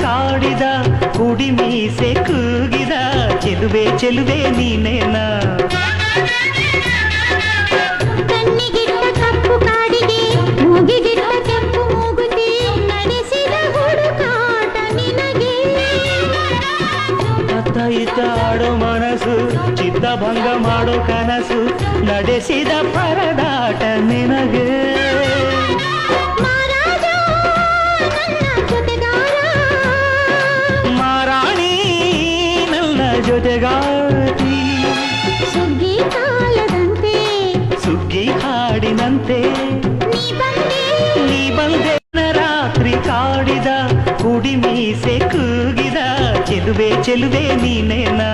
ಕಾಡಿದ ಕುಡಿ ಮೀಸೆ ಕೂಗಿದ ಚೆಲುವೆ ಚೆಲುವೆ ನೀನೇನಾ ಕಣ್ಣಿಗಿಟ್ಟ ಕಪ್ಪು ಕಾಡಿಗೆ ಮೂಗಿಗಿಟ್ಟ ಕೆಂಪು ಮೂಗುತಿ ನಡೆಸಿದ ಹುಡುಕಾಟ ನಿನಗೆ ಅತ್ತ ಇತ್ತ ಆಡೋ ಮನಸ್ಸು ಚಿತ್ತಭಂಗ ಮಾಡೋ ಕನಸು ನಡೆಸಿದ ಪರದಾಟ ನಿನಗೆ ಮಾರಾಣಿ ನನ್ನ ಜೊತೆಗಾತಿ ಸುಗ್ಗಿ ಕಾಲದಂತೆ ಸುಗ್ಗಿ ಹಾಡಿನಂತೆ ನೀ ಬಂದೆ ರಾತ್ರಿ ಕಾಡಿದ ಕುಡಿ ಮೀಸೆ ಕೂಗಿದ ಚೆಲುವೆ ಚೆಲುವೆ ನೀನೇನಾ